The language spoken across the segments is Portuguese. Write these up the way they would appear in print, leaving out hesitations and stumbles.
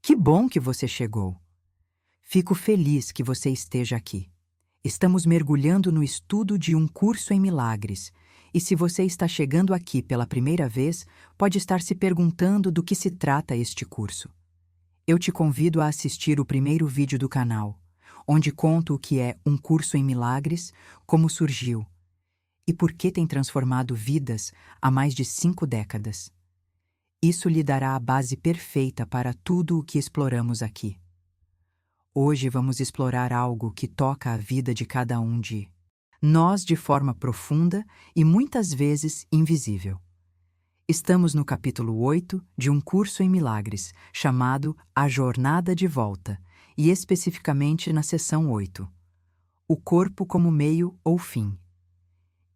Que bom que você chegou! Fico feliz que você esteja aqui. Estamos mergulhando no estudo de um curso em milagres, e se você está chegando aqui pela primeira vez, pode estar se perguntando do que se trata este curso. Eu te convido a assistir o primeiro vídeo do canal, onde conto o que é um curso em milagres, como surgiu e por que tem transformado vidas há mais de 5 décadas. Isso lhe dará a base perfeita para tudo o que exploramos aqui. Hoje vamos explorar algo que toca a vida de cada um de nós de forma profunda e muitas vezes invisível. Estamos no capítulo 8 de um curso em milagres, chamado A Jornada de Volta, e especificamente na seção 8. O corpo como meio ou fim.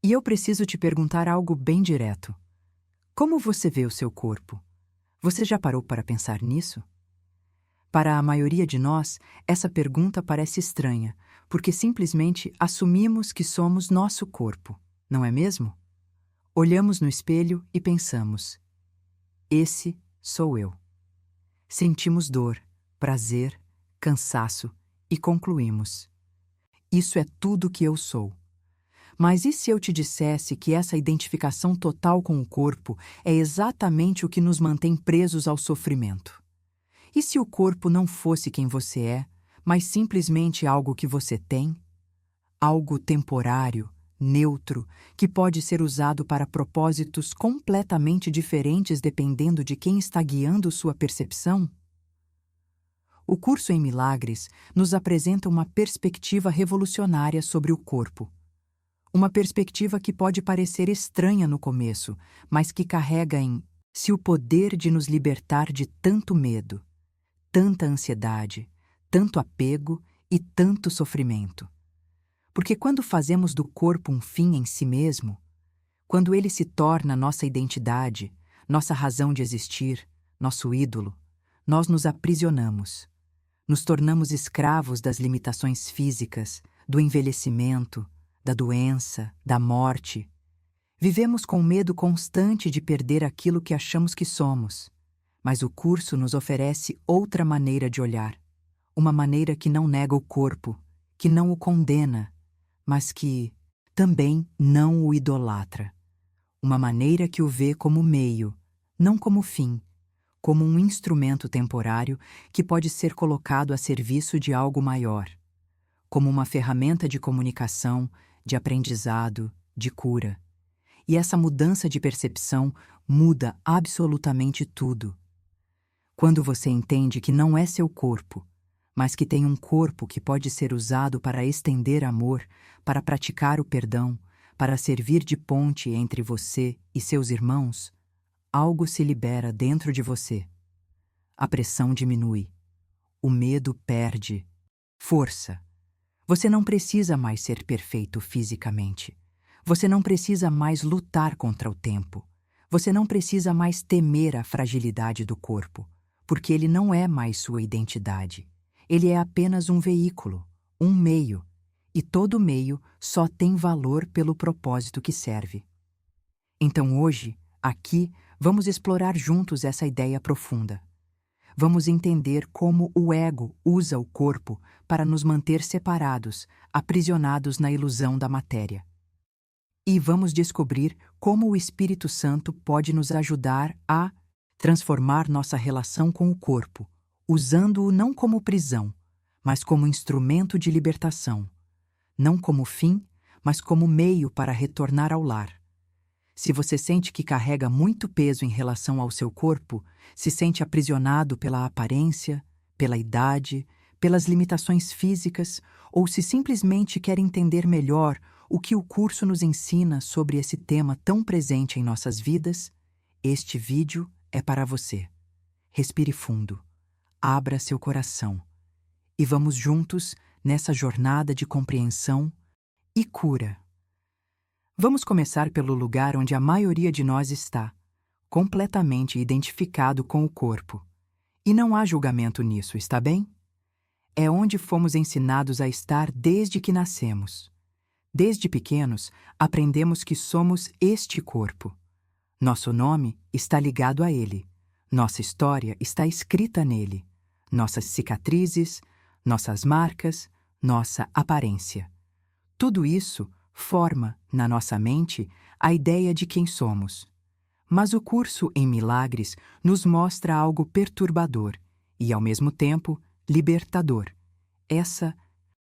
E eu preciso te perguntar algo bem direto. Como você vê o seu corpo? Você já parou para pensar nisso? Para a maioria de nós, essa pergunta parece estranha, porque simplesmente assumimos que somos nosso corpo, não é mesmo? Olhamos no espelho e pensamos: esse sou eu. Sentimos dor, prazer, cansaço e concluímos: isso é tudo que eu sou. Mas e se eu te dissesse que essa identificação total com o corpo é exatamente o que nos mantém presos ao sofrimento? E se o corpo não fosse quem você é, mas simplesmente algo que você tem? Algo temporário, neutro, que pode ser usado para propósitos completamente diferentes dependendo de quem está guiando sua percepção? O curso em milagres nos apresenta uma perspectiva revolucionária sobre o corpo. Uma perspectiva que pode parecer estranha no começo, mas que carrega em si o poder de nos libertar de tanto medo, tanta ansiedade, tanto apego e tanto sofrimento. Porque quando fazemos do corpo um fim em si mesmo, quando ele se torna nossa identidade, nossa razão de existir, nosso ídolo, nós nos aprisionamos. Nos tornamos escravos das limitações físicas, do envelhecimento, da doença, da morte. Vivemos com medo constante de perder aquilo que achamos que somos. Mas o curso nos oferece outra maneira de olhar. Uma maneira que não nega o corpo, que não o condena, mas que também não o idolatra. Uma maneira que o vê como meio, não como fim, como um instrumento temporário que pode ser colocado a serviço de algo maior, como uma ferramenta de comunicação, de aprendizado, de cura. E essa mudança de percepção muda absolutamente tudo. Quando você entende que não é seu corpo, mas que tem um corpo que pode ser usado para estender amor, para praticar o perdão, para servir de ponte entre você e seus irmãos, algo se libera dentro de você. A pressão diminui. O medo perde força. Você não precisa mais ser perfeito fisicamente. Você não precisa mais lutar contra o tempo. Você não precisa mais temer a fragilidade do corpo, porque ele não é mais sua identidade. Ele é apenas um veículo, um meio, e todo meio só tem valor pelo propósito que serve. Então hoje, aqui, vamos explorar juntos essa ideia profunda. Vamos entender como o ego usa o corpo para nos manter separados, aprisionados na ilusão da matéria. E vamos descobrir como o Espírito Santo pode nos ajudar a transformar nossa relação com o corpo, usando-o não como prisão, mas como instrumento de libertação, não como fim, mas como meio para retornar ao lar. Se você sente que carrega muito peso em relação ao seu corpo, se sente aprisionado pela aparência, pela idade, pelas limitações físicas, ou se simplesmente quer entender melhor o que o curso nos ensina sobre esse tema tão presente em nossas vidas, este vídeo é para você. Respire fundo. Abra seu coração e vamos juntos nessa jornada de compreensão e cura. Vamos começar pelo lugar onde a maioria de nós está, completamente identificado com o corpo. E não há julgamento nisso, está bem? É onde fomos ensinados a estar desde que nascemos. Desde pequenos, aprendemos que somos este corpo. Nosso nome está ligado a ele. Nossa história está escrita nele. nossas cicatrizes, nossas marcas, nossa aparência. Tudo isso forma, na nossa mente, a ideia de quem somos. Mas o curso em milagres nos mostra algo perturbador e, ao mesmo tempo, libertador. Essa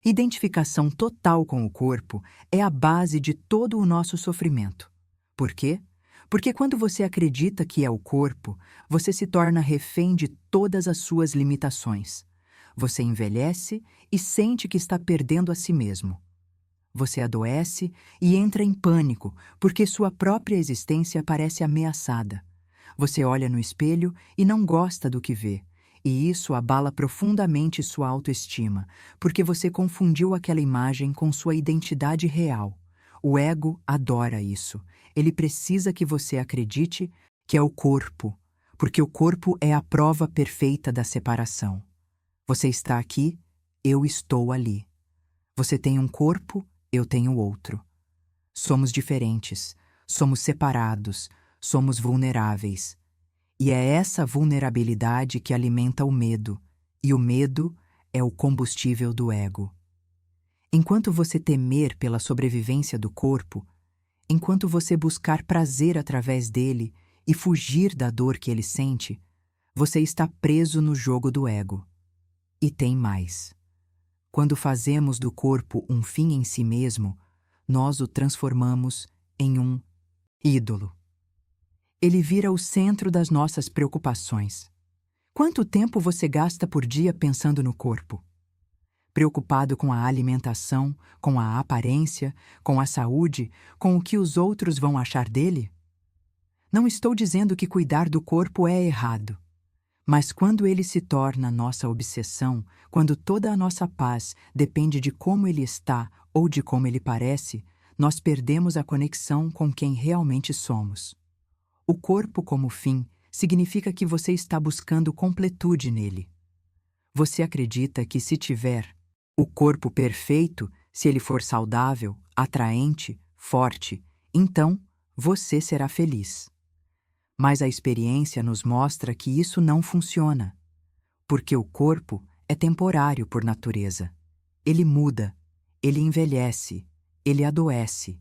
identificação total com o corpo é a base de todo o nosso sofrimento. Por quê? Porque quando você acredita que é o corpo, você se torna refém de todas as suas limitações. Você envelhece e sente que está perdendo a si mesmo. Você adoece e entra em pânico porque sua própria existência parece ameaçada. Você olha no espelho e não gosta do que vê, e isso abala profundamente sua autoestima, porque você confundiu aquela imagem com sua identidade real. O ego adora isso. Ele precisa que você acredite que é o corpo, porque o corpo é a prova perfeita da separação. Você está aqui, eu estou ali. Você tem um corpo, eu tenho outro. Somos diferentes, somos separados, somos vulneráveis. E é essa vulnerabilidade que alimenta o medo, e o medo é o combustível do ego. Enquanto você temer pela sobrevivência do corpo, enquanto você buscar prazer através dele e fugir da dor que ele sente, você está preso no jogo do ego. E tem mais. Quando fazemos do corpo um fim em si mesmo, nós o transformamos em um ídolo. Ele vira o centro das nossas preocupações. Quanto tempo você gasta por dia pensando no corpo? Preocupado com a alimentação, com a aparência, com a saúde, com o que os outros vão achar dele? Não estou dizendo que cuidar do corpo é errado. Mas quando ele se torna nossa obsessão, quando toda a nossa paz depende de como ele está ou de como ele parece, nós perdemos a conexão com quem realmente somos. O corpo como fim significa que você está buscando completude nele. Você acredita que se tiver o corpo perfeito, se ele for saudável, atraente, forte, então você será feliz. Mas a experiência nos mostra que isso não funciona, porque o corpo é temporário por natureza. Ele muda, ele envelhece, ele adoece.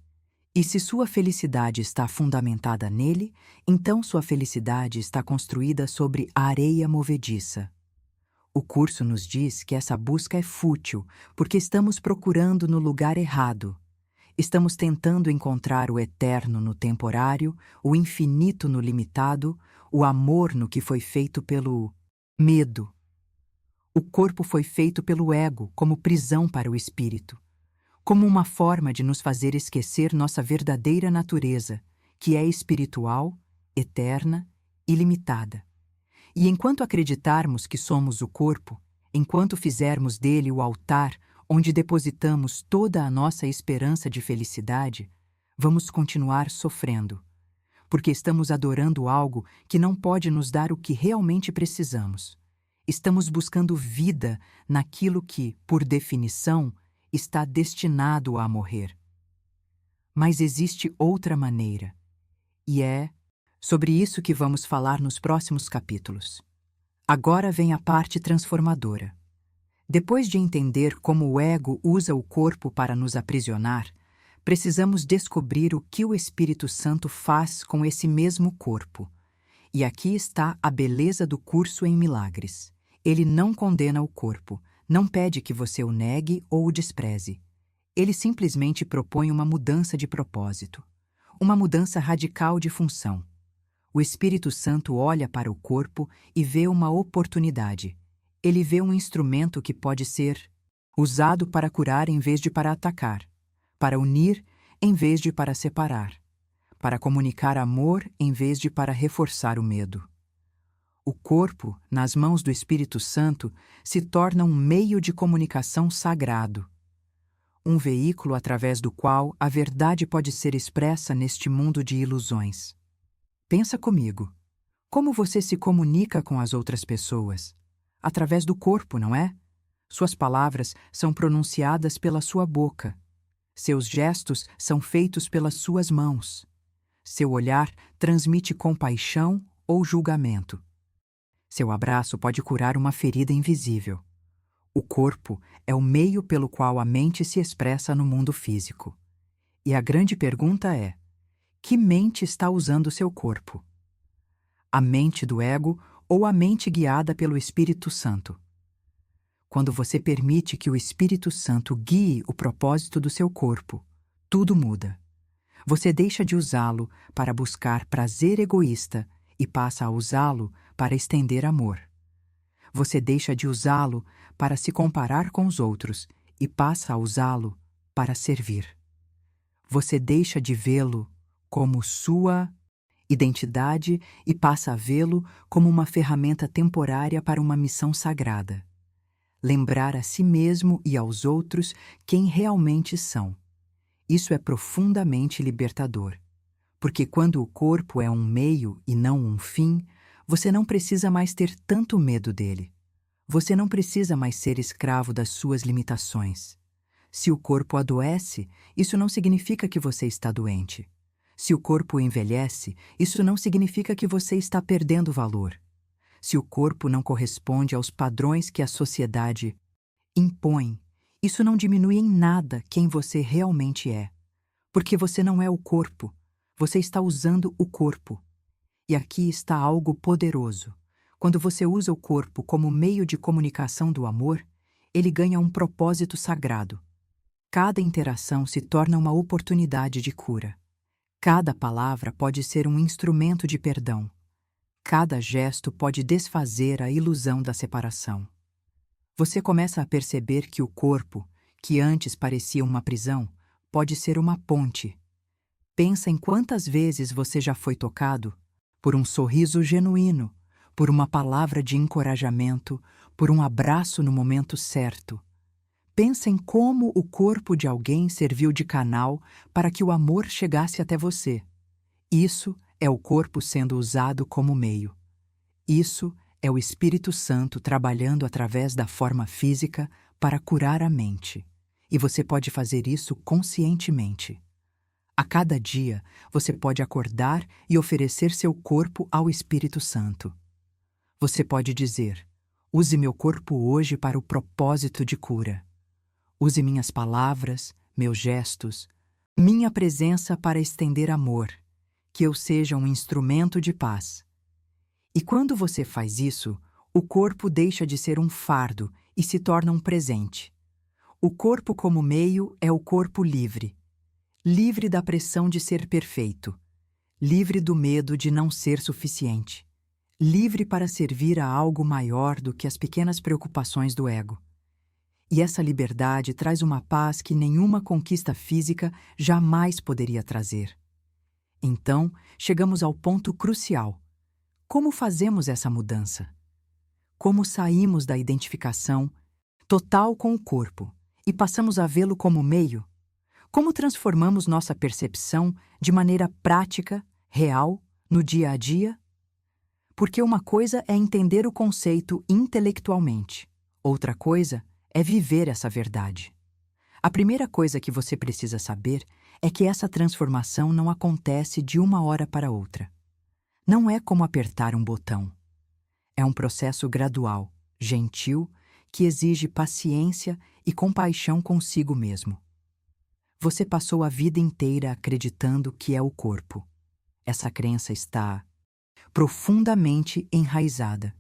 E se sua felicidade está fundamentada nele, então sua felicidade está construída sobre a areia movediça. O curso nos diz que essa busca é fútil, porque estamos procurando no lugar errado. Estamos tentando encontrar o eterno no temporário, o infinito no limitado, o amor no que foi feito pelo medo. O corpo foi feito pelo ego como prisão para o espírito, como uma forma de nos fazer esquecer nossa verdadeira natureza, que é espiritual, eterna e limitada. E enquanto acreditarmos que somos o corpo, enquanto fizermos dele o altar onde depositamos toda a nossa esperança de felicidade, vamos continuar sofrendo, porque estamos adorando algo que não pode nos dar o que realmente precisamos. Estamos buscando vida naquilo que, por definição, está destinado a morrer. Mas existe outra maneira, e é sobre isso que vamos falar nos próximos capítulos. Agora vem a parte transformadora. Depois de entender como o ego usa o corpo para nos aprisionar, precisamos descobrir o que o Espírito Santo faz com esse mesmo corpo. E aqui está a beleza do curso em milagres. Ele não condena o corpo, não pede que você o negue ou o despreze. Ele simplesmente propõe uma mudança de propósito, uma mudança radical de função. O Espírito Santo olha para o corpo e vê uma oportunidade. Ele vê um instrumento que pode ser usado para curar em vez de para atacar, para unir em vez de para separar, para comunicar amor em vez de para reforçar o medo. O corpo, nas mãos do Espírito Santo, se torna um meio de comunicação sagrado, um veículo através do qual a verdade pode ser expressa neste mundo de ilusões. Pensa comigo. Como você se comunica com as outras pessoas? Através do corpo, não é? Suas palavras são pronunciadas pela sua boca. Seus gestos são feitos pelas suas mãos. Seu olhar transmite compaixão ou julgamento. Seu abraço pode curar uma ferida invisível. O corpo é o meio pelo qual a mente se expressa no mundo físico. E a grande pergunta é: que mente está usando seu corpo? A mente do ego ou a mente guiada pelo Espírito Santo? Quando você permite que o Espírito Santo guie o propósito do seu corpo, tudo muda. Você deixa de usá-lo para buscar prazer egoísta e passa a usá-lo para estender amor. Você deixa de usá-lo para se comparar com os outros e passa a usá-lo para servir. Você deixa de vê-lo como sua identidade e passa a vê-lo como uma ferramenta temporária para uma missão sagrada. Lembrar a si mesmo e aos outros quem realmente são. Isso é profundamente libertador, porque quando o corpo é um meio e não um fim, você não precisa mais ter tanto medo dele. Você não precisa mais ser escravo das suas limitações. Se o corpo adoece, isso não significa que você está doente. Se o corpo envelhece, isso não significa que você está perdendo valor. Se o corpo não corresponde aos padrões que a sociedade impõe, isso não diminui em nada quem você realmente é. Porque você não é o corpo, você está usando o corpo. E aqui está algo poderoso. Quando você usa o corpo como meio de comunicação do amor, ele ganha um propósito sagrado. Cada interação se torna uma oportunidade de cura. Cada palavra pode ser um instrumento de perdão. Cada gesto pode desfazer a ilusão da separação. Você começa a perceber que o corpo, que antes parecia uma prisão, pode ser uma ponte. Pensa em quantas vezes você já foi tocado por um sorriso genuíno, por uma palavra de encorajamento, por um abraço no momento certo. Pensa em como o corpo de alguém serviu de canal para que o amor chegasse até você. Isso é o corpo sendo usado como meio. Isso é o Espírito Santo trabalhando através da forma física para curar a mente. E você pode fazer isso conscientemente. A cada dia, você pode acordar e oferecer seu corpo ao Espírito Santo. Você pode dizer: use meu corpo hoje para o propósito de cura. Use minhas palavras, meus gestos, minha presença para estender amor, que eu seja um instrumento de paz. E quando você faz isso, o corpo deixa de ser um fardo e se torna um presente. O corpo como meio é o corpo livre. Livre da pressão de ser perfeito. Livre do medo de não ser suficiente. Livre para servir a algo maior do que as pequenas preocupações do ego. E essa liberdade traz uma paz que nenhuma conquista física jamais poderia trazer. Então, chegamos ao ponto crucial. Como fazemos essa mudança? Como saímos da identificação total com o corpo e passamos a vê-lo como meio? Como transformamos nossa percepção de maneira prática, real, no dia a dia? Porque uma coisa é entender o conceito intelectualmente, outra coisa é viver essa verdade. A primeira coisa que você precisa saber é que essa transformação não acontece de uma hora para outra. Não é como apertar um botão. É um processo gradual, gentil, que exige paciência e compaixão consigo mesmo. Você passou a vida inteira acreditando que é o corpo. Essa crença está profundamente enraizada.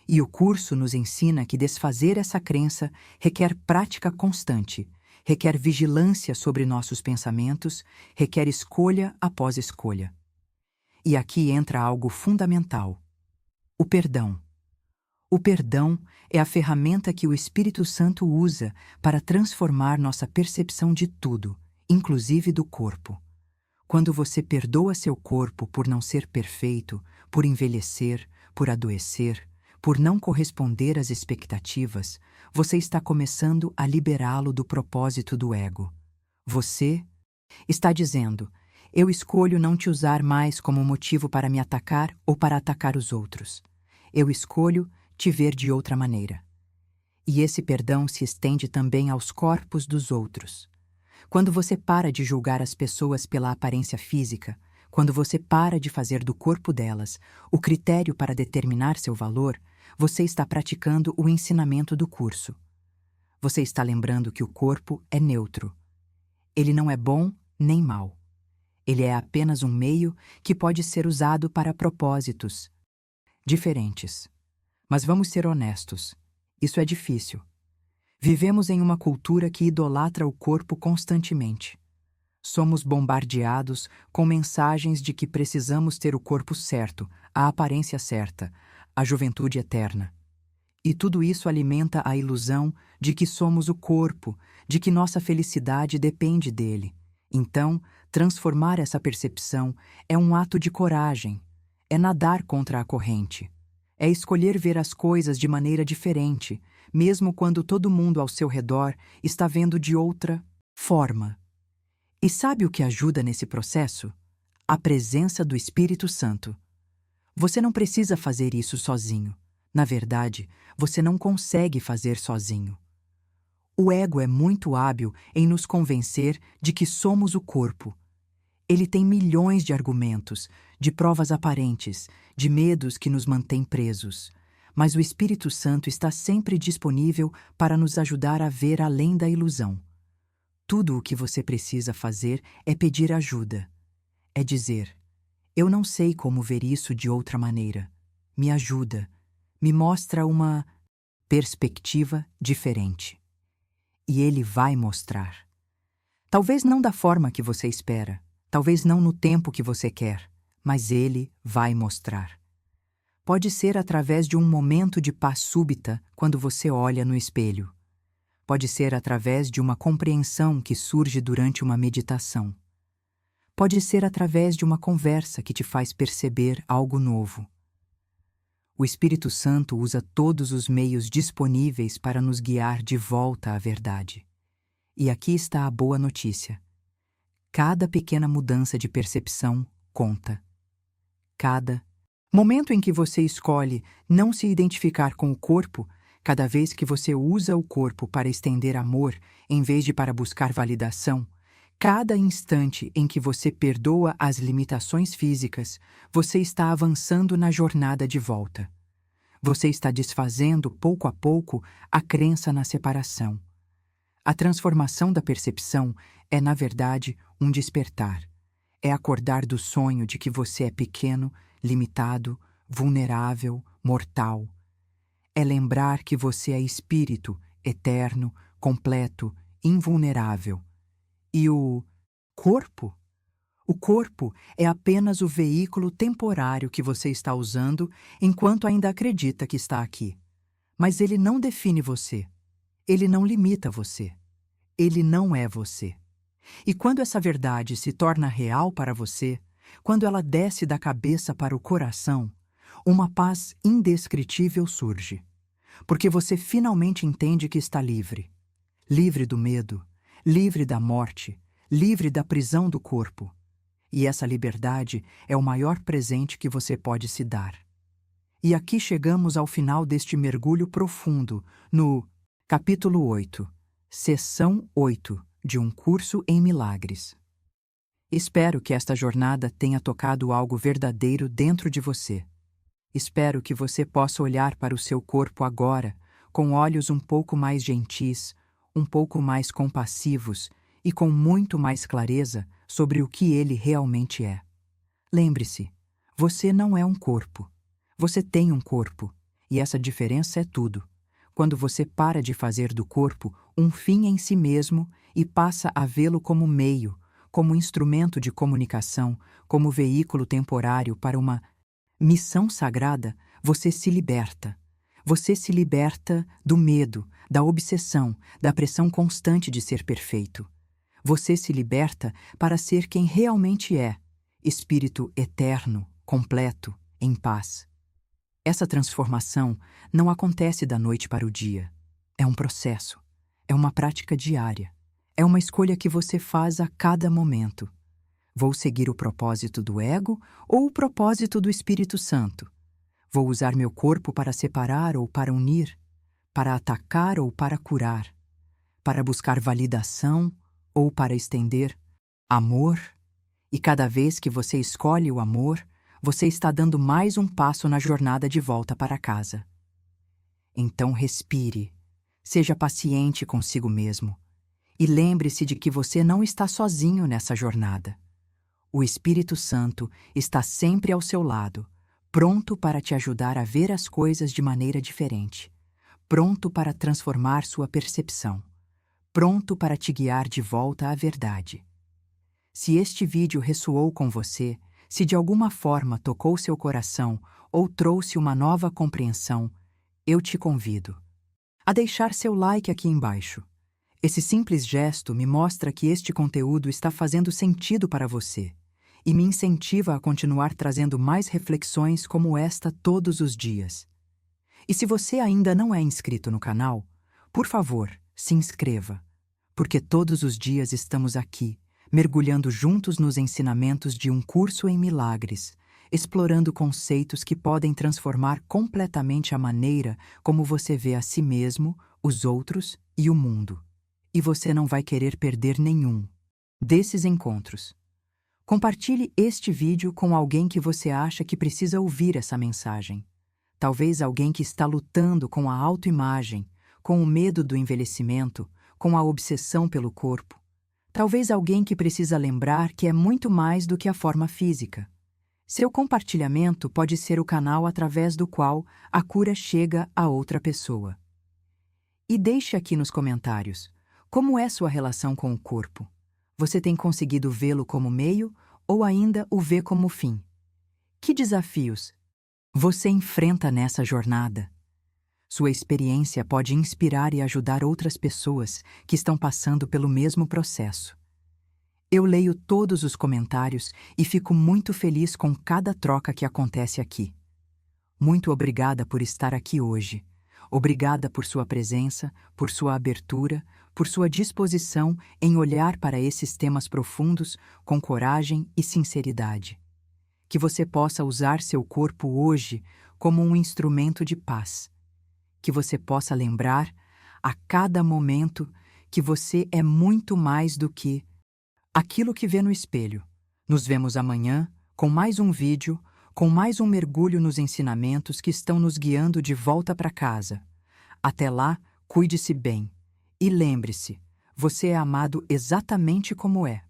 E o curso nos ensina que desfazer essa crença requer prática constante, requer vigilância sobre nossos pensamentos, requer escolha após escolha. E aqui entra algo fundamental: o perdão. O perdão é a ferramenta que o Espírito Santo usa para transformar nossa percepção de tudo, inclusive do corpo. Quando você perdoa seu corpo por não ser perfeito, por envelhecer, por adoecer, por não corresponder às expectativas, você está começando a liberá-lo do propósito do ego. Você está dizendo: eu escolho não te usar mais como motivo para me atacar ou para atacar os outros. Eu escolho te ver de outra maneira. E esse perdão se estende também aos corpos dos outros. Quando você para de julgar as pessoas pela aparência física, quando você para de fazer do corpo delas o critério para determinar seu valor, você está praticando o ensinamento do curso. Você está lembrando que o corpo é neutro. Ele não é bom nem mau. Ele é apenas um meio que pode ser usado para propósitos diferentes. Mas vamos ser honestos. Isso é difícil. Vivemos em uma cultura que idolatra o corpo constantemente. Somos bombardeados com mensagens de que precisamos ter o corpo certo, a aparência certa, a juventude eterna. E tudo isso alimenta a ilusão de que somos o corpo, de que nossa felicidade depende dele. Então, transformar essa percepção é um ato de coragem, é nadar contra a corrente, é escolher ver as coisas de maneira diferente, mesmo quando todo mundo ao seu redor está vendo de outra forma. E sabe o que ajuda nesse processo? A presença do Espírito Santo. Você não precisa fazer isso sozinho. Na verdade, você não consegue fazer sozinho. O ego é muito hábil em nos convencer de que somos o corpo. Ele tem milhões de argumentos, de provas aparentes, de medos que nos mantêm presos. Mas o Espírito Santo está sempre disponível para nos ajudar a ver além da ilusão. Tudo o que você precisa fazer é pedir ajuda. É dizer: eu não sei como ver isso de outra maneira. Me ajuda. Me mostra uma perspectiva diferente. E ele vai mostrar. Talvez não da forma que você espera, talvez não no tempo que você quer, mas ele vai mostrar. Pode ser através de um momento de paz súbita quando você olha no espelho. Pode ser através de uma compreensão que surge durante uma meditação. Pode ser através de uma conversa que te faz perceber algo novo. O Espírito Santo usa todos os meios disponíveis para nos guiar de volta à verdade. E aqui está a boa notícia. Cada pequena mudança de percepção conta. Cada momento em que você escolhe não se identificar com o corpo, cada vez que você usa o corpo para estender amor em vez de para buscar validação, cada instante em que você perdoa as limitações físicas, você está avançando na jornada de volta. Você está desfazendo, pouco a pouco, a crença na separação. A transformação da percepção é, na verdade, um despertar. É acordar do sonho de que você é pequeno, limitado, vulnerável, mortal. É lembrar que você é espírito, eterno, completo, invulnerável. E o corpo? O corpo é apenas o veículo temporário que você está usando enquanto ainda acredita que está aqui. Mas ele não define você. Ele não limita você. Ele não é você. E quando essa verdade se torna real para você, quando ela desce da cabeça para o coração, uma paz indescritível surge. Porque você finalmente entende que está livre. Livre do medo, livre da morte, livre da prisão do corpo. E essa liberdade é o maior presente que você pode se dar. E aqui chegamos ao final deste mergulho profundo, no capítulo 8, sessão 8, de um curso em milagres. Espero que esta jornada tenha tocado algo verdadeiro dentro de você. Espero que você possa olhar para o seu corpo agora com olhos um pouco mais gentis, um pouco mais compassivos e com muito mais clareza sobre o que ele realmente é. Lembre-se, você não é um corpo. Você tem um corpo, e essa diferença é tudo. Quando você para de fazer do corpo um fim em si mesmo e passa a vê-lo como meio, como instrumento de comunicação, como veículo temporário para uma missão sagrada, você se liberta. Você se liberta do medo, da obsessão, da pressão constante de ser perfeito. Você se liberta para ser quem realmente é, espírito eterno, completo, em paz. Essa transformação não acontece da noite para o dia. É um processo, é uma prática diária, é uma escolha que você faz a cada momento. Vou seguir o propósito do ego ou o propósito do Espírito Santo? Vou usar meu corpo para separar ou para unir? Para atacar ou para curar? Para buscar validação ou para estender amor? E cada vez que você escolhe o amor, você está dando mais um passo na jornada de volta para casa. Então respire, seja paciente consigo mesmo e lembre-se de que você não está sozinho nessa jornada. O Espírito Santo está sempre ao seu lado, pronto para te ajudar a ver as coisas de maneira diferente, pronto para transformar sua percepção, pronto para te guiar de volta à verdade. Se este vídeo ressoou com você, se de alguma forma tocou seu coração ou trouxe uma nova compreensão, eu te convido a deixar seu like aqui embaixo. Esse simples gesto me mostra que este conteúdo está fazendo sentido para você e me incentiva a continuar trazendo mais reflexões como esta todos os dias. E se você ainda não é inscrito no canal, por favor, se inscreva, porque todos os dias estamos aqui, mergulhando juntos nos ensinamentos de um curso em milagres, explorando conceitos que podem transformar completamente a maneira como você vê a si mesmo, os outros e o mundo. E você não vai querer perder nenhum desses encontros. Compartilhe este vídeo com alguém que você acha que precisa ouvir essa mensagem. Talvez alguém que está lutando com a autoimagem, com o medo do envelhecimento, com a obsessão pelo corpo. Talvez alguém que precisa lembrar que é muito mais do que a forma física. Seu compartilhamento pode ser o canal através do qual a cura chega a outra pessoa. E deixe aqui nos comentários, como é sua relação com o corpo? Você tem conseguido vê-lo como meio ou ainda o vê como fim? Que desafios você enfrenta nessa jornada? Sua experiência pode inspirar e ajudar outras pessoas que estão passando pelo mesmo processo. Eu leio todos os comentários e fico muito feliz com cada troca que acontece aqui. Muito obrigada por estar aqui hoje. Obrigada por sua presença, por sua abertura, por sua disposição em olhar para esses temas profundos com coragem e sinceridade. Que você possa usar seu corpo hoje como um instrumento de paz. Que você possa lembrar, a cada momento, que você é muito mais do que aquilo que vê no espelho. Nos vemos amanhã com mais um vídeo, com mais um mergulho nos ensinamentos que estão nos guiando de volta para casa. Até lá, cuide-se bem. E lembre-se, você é amado exatamente como é.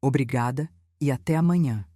Obrigada e até amanhã.